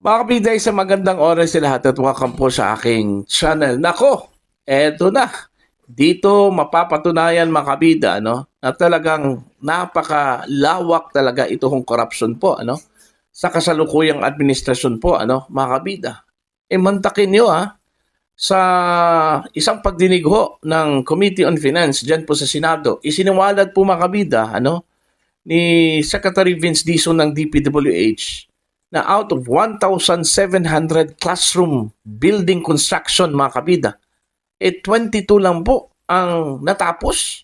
Mga kabiday, sa magandang oras sa lahat at welcome po sa aking channel. Nako, eto na. Dito mapapatunayan mga kabida, na talagang napakalawak talaga itong corruption po, sa kasalukuyang administrasyon po, mga kabida. Mantakin nyo sa isang pagdinig ho ng Committee on Finance dyan po sa Senado, isiniwalat po mga kabida, ni Secretary Vince Dizon ng DPWH na out of 1,700 classroom building construction mga kabida, 22 lang po ang natapos.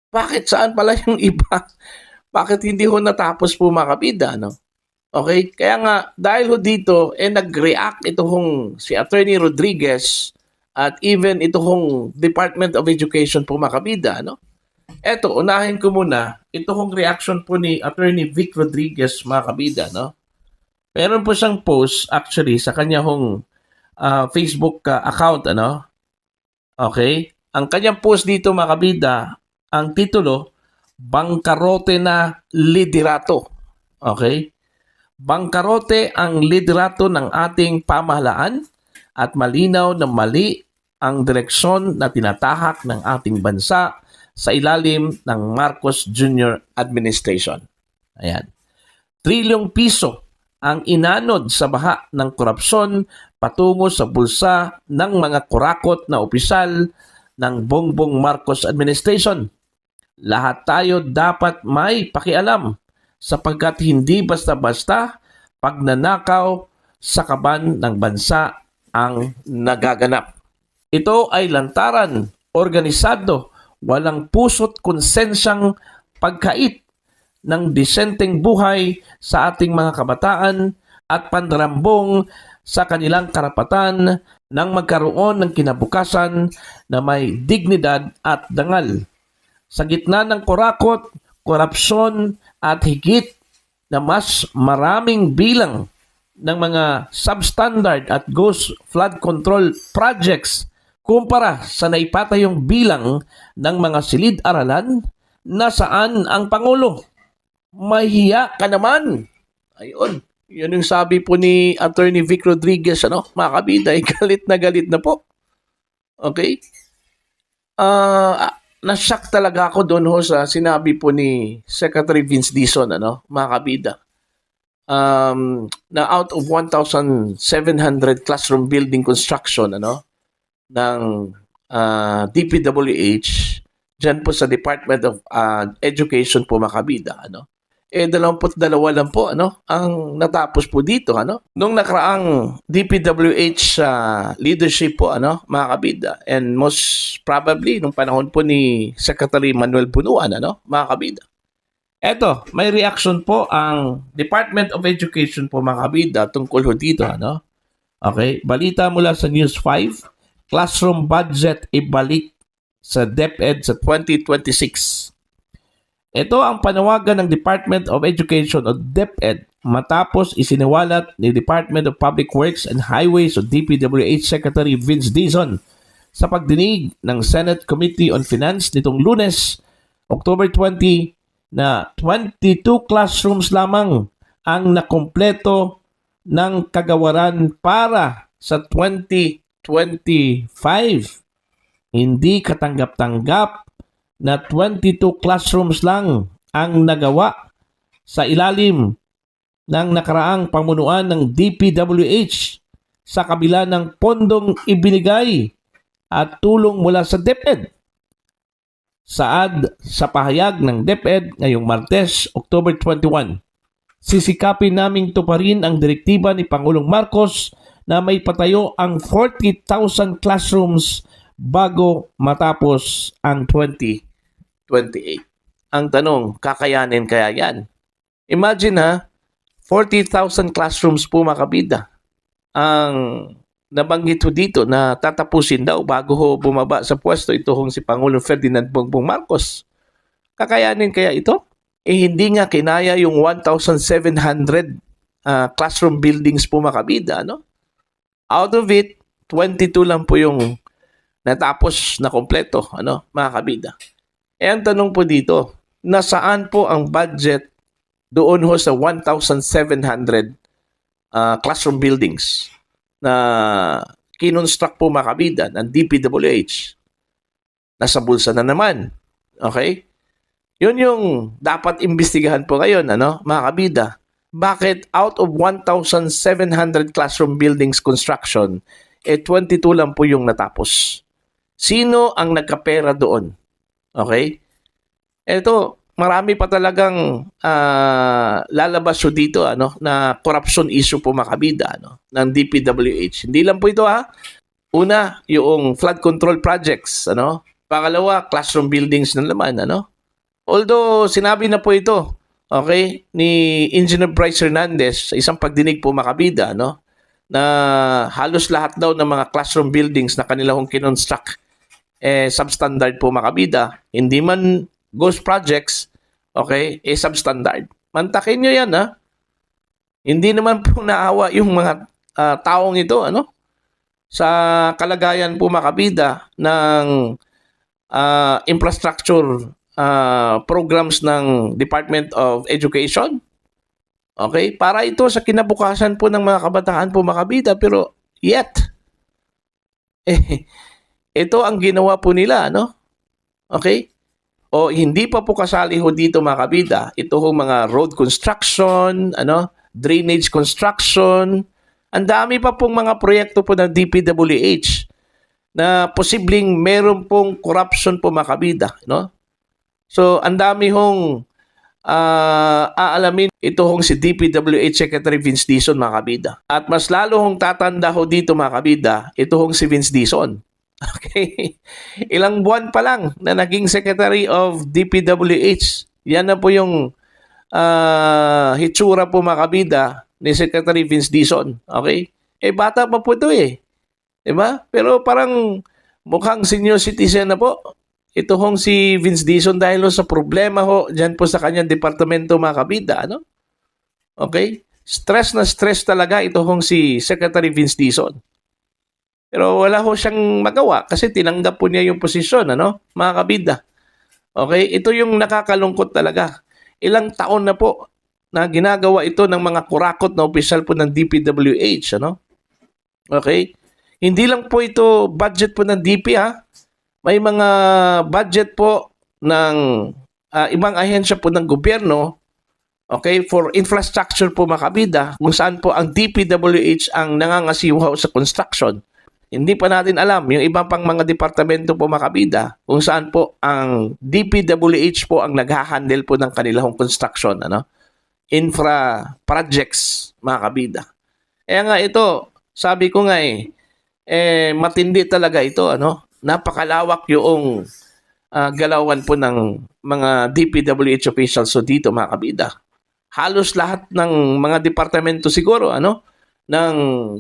Bakit? Saan pala yung iba? Bakit hindi ho natapos po mga kabida? Okay? Kaya nga, dahil ho dito, nag-react itong si Attorney Rodriguez at even itong Department of Education po mga kabida. Eto, unahin ko muna, ito hong reaction po ni Attorney Vic Rodriguez mga kabida, Meron po siyang post actually sa kanya hong Facebook account, Okay? Ang kanyang post dito mga kabida, ang titulo, Bangkarote na Liderato. Okay? Bangkarote ang liderato ng ating pamahalaan at malinaw na mali ang direksyon na tinatahak ng ating bansa sa ilalim ng Marcos Jr. Administration. Ayan. Trilyong piso ang inanod sa baha ng korupsyon patungo sa bulsa ng mga kurakot na opisyal ng Bongbong Marcos Administration. Lahat tayo dapat may pakialam sapagkat hindi basta-basta pagnanakaw sa kaban ng bansa ang nagaganap. Ito ay lantaran, organisado, walang puso't konsensyang pagkait ng disenteng buhay sa ating mga kabataan at pandarambong sa kanilang karapatan ng magkaroon ng kinabukasan na may dignidad at dangal. Sa gitna ng kurakot, korupsyon at higit na mas maraming bilang ng mga substandard at ghost flood control projects kumpara sa naipatayong bilang ng mga silid-aralan, nasaan ang Pangulo? Mahiya ka naman. Ayun. Yun yung sabi po ni Attorney Vic Rodriguez, mga kabida, galit na po. Okay? Na-shock talaga ako doon ho sa sinabi po ni Secretary Vince Dizon, mga kabida. Na out of 1,700 classroom building construction, ng DPWH, dyan po sa Department of Education po mga kabida, 22 lang po, ang natapos po dito, Nung nakaraang DPWH leadership po, mga kabida, and most probably, nung panahon po ni Secretary Manuel Bunuan, mga kabida. Eto, may reaction po ang Department of Education po, mga kabida, tungkol ho dito, Okay, balita mula sa News 5, classroom budget ibalik sa DepEd sa 2026. Ito ang panawagan ng Department of Education o DepEd matapos isiniwalat ni Department of Public Works and Highways o DPWH Secretary Vince Dizon sa pagdinig ng Senate Committee on Finance nitong Lunes, October 20, na 22 classrooms lamang ang nakumpleto ng kagawaran para sa 2025. Hindi katanggap-tanggap na 22 classrooms lang ang nagawa sa ilalim ng nakaraang pamunuan ng DPWH sa kabila ng pondong ibinigay at tulong mula sa DepEd. Saad sa pahayag ng DepEd ngayong Martes, October 21, sisikapin naming tuparin ang direktiba ni Pangulong Marcos na may patayo ang 40,000 classrooms bago matapos ang 2028. Ang tanong, kakayanin kaya yan? Imagine 40,000 classrooms po mga kabida ang nabanggit ho dito na tatapusin daw bago ho bumaba sa pwesto ito hong si Pangulong Ferdinand Bongbong Marcos. Kakayanin kaya ito? Hindi nga kinaya yung 1,700 classroom buildings po mga kabida, Out of it, 22 lang po yung natapos na kompleto, mga kabida. Ang tanong po dito, nasaan po ang budget doon ho sa 1,700 classroom buildings na kinonstruct po mga kabida ng DPWH. Nasa bulsa na naman. Okay? Yun yung dapat imbestigahan po ngayon, mga kabida. Bakit out of 1,700 classroom buildings construction, 22 lang po yung natapos? Sino ang nagkapera doon? Okay? Ito, marami pa talagang lalabas po dito na corruption issue po mga kabida ng DPWH. Hindi lang po ito Una, yung flood control projects. Pangalawa, classroom buildings na naman. Although, sinabi na po ito, okay, ni Engineer Bryce Hernandez sa isang pagdinig po makabida, na halos lahat daw ng mga classroom buildings na kanilang kinonstruct substandard po makabida. Hindi man ghost projects, okay, substandard. Mantakin nyo yan, Hindi naman po naawa yung mga taong ito, sa kalagayan po makabida ng infrastructure programs ng Department of Education. Okay? Para ito sa kinabukasan po ng mga kabataan po makabida, pero yet, ito ang ginawa po nila, Okay? O hindi pa po kasali ho dito mga kabida, ito ho mga road construction, drainage construction, ang dami pa pong mga proyekto po ng DPWH na posibleng meron pong corruption po mga kabida, So, ang dami hong aalamin ito hong si DPWH Secretary Vince Dizon mga kabida. At mas lalo hong tatanda ho dito mga kabida, ito hong si Vince Dizon. Okay? Ilang buwan pa lang na naging Secretary of DPWH. Yan na po yung hitsura po mga kabida ni Secretary Vince Dizon. Okay? Bata pa po ito Diba? Pero parang mukhang senior citizen na po. Ito hong si Vince Dizon dahil sa problema dyan po sa kanyang departamento mga kabida. Okay? Stress na stress talaga ito hong si Secretary Vince Dizon. Pero wala siyang magawa kasi tinanggap po niya yung posisyon, mga kabida. Okay? Ito yung nakakalungkot talaga. Ilang taon na po na ginagawa ito ng mga kurakot na opisyal po ng DPWH, Okay? Hindi lang po ito budget po ng DP, May mga budget po ng ibang ahensya po ng gobyerno, okay, for infrastructure po mga kabida, kung saan po ang DPWH ang nangangasiwa sa construction. Hindi pa natin alam yung iba pang mga departamento po mga kabida, kung saan po ang DPWH po ang naghahandle po ng kanilang construction, infra projects mga kabida. Kaya nga ito, sabi ko nga matindi talaga ito, napakalawak yung galawan po ng mga DPWH officials dito mga kabida. Halos lahat ng mga departamento siguro ng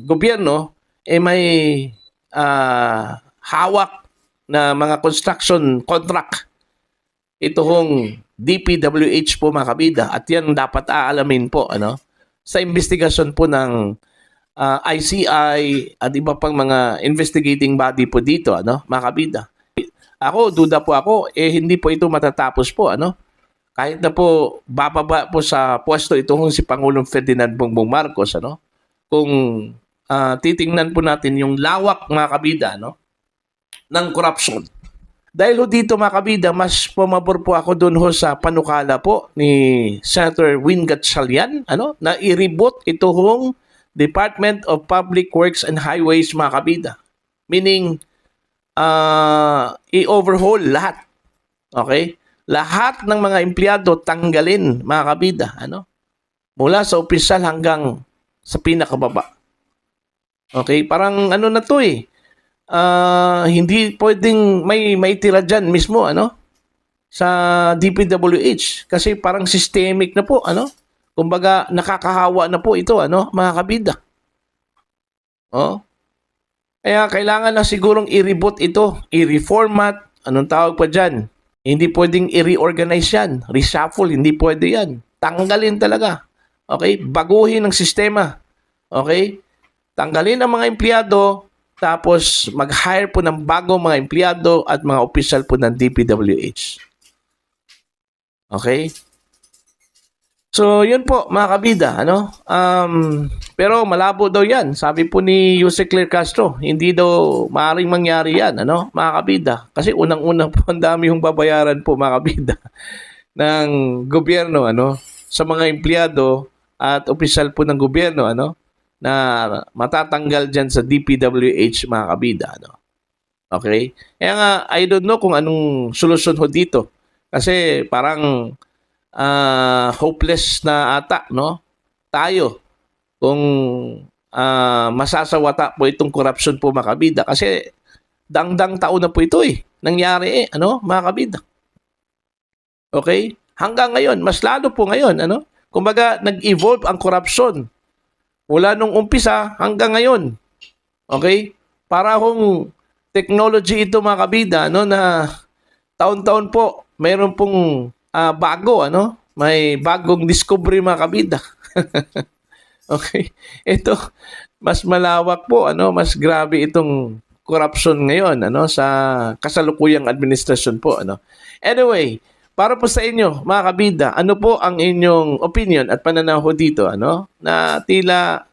gobyerno may hawak na mga construction contract. Ito hong DPWH po mga kabida at yan dapat aalamin po sa investigasyon po ng ICI at iba pang mga investigating body po dito, mga kabida. Duda po ako, hindi po ito matatapos po, Kahit na po bababa po sa pwesto itong si Pangulong Ferdinand Bongbong Marcos, Kung titingnan po natin yung lawak, mga kabida, ng corruption. Dahil dito, mga kabida, mas pumabor po ako doon sa panukala po ni Senator Win Gatchalian, na i-reboot ito hong Department of Public Works and Highways mga kabida. Meaning, i-overhaul lahat. Okay? Lahat ng mga empleyado tanggalin mga kabida. Mula sa opisyal hanggang sa pinakababa. Okay? Parang na to hindi pwedeng may tira dyan mismo sa DPWH. Kasi parang systemic na po. Kumbaga, nakakahawa na po ito, mga kabida. Kaya kailangan na sigurong i-reboot ito, i-reformat, anong tawag pa dyan? Hindi pwedeng i-reorganize yan, reshuffle, hindi pwede yan. Tanggalin talaga. Okay? Baguhin ang sistema. Okay? Tanggalin ang mga empleyado, tapos mag-hire po ng bagong mga empleyado at mga opisyal po ng DPWH. Okay? So, yun po mga kabida, ano? Pero malabo daw 'yan. Sabi po ni Jose Claire Castro, hindi daw maaring mangyari 'yan, ano, mga kabida. Kasi unang-una po ang dami yung babayaran po mga kabida ng gobyerno, ano, sa mga empleyado at opisyal po ng gobyerno, ano, na matatanggal diyan sa DPWH mga kabida, ano. Okay? Kaya nga I don't know kung anong solusyon ho dito. Kasi parang hopeless na ata, no? Tayo kung masasawata po itong corruption po mga kabida. Kasi dangdang taon na po ito eh. Nangyari ano, mga kabida. Okay? Hanggang ngayon, mas lalo po ngayon, ano? Kumbaga, nag-evolve ang corruption mula nung umpisa hanggang ngayon. Okay? Para kung technology ito mga kabida, no, na taon-taon po, mayroon pong bago, ano? May bagong discovery mga kabida. Okay? Ito, mas malawak po, ano? Mas grabe itong corruption ngayon, ano? Sa kasalukuyang administrasyon po, ano? Anyway, para po sa inyo, mga kabida, ano po ang inyong opinion at pananaw ho dito, ano? Na tila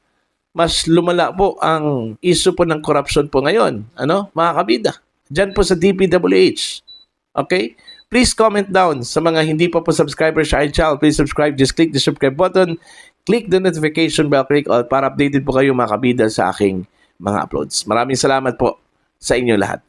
mas lumala po ang issue po ng corruption po ngayon, ano? Mga kabida, dyan po sa DPWH. Okay? Please comment down sa mga hindi pa po subscriber sa iChannel. Please subscribe. Just click the subscribe button. Click the notification bell. Click all para updated po kayo mga kabida sa aking mga uploads. Maraming salamat po sa inyo lahat.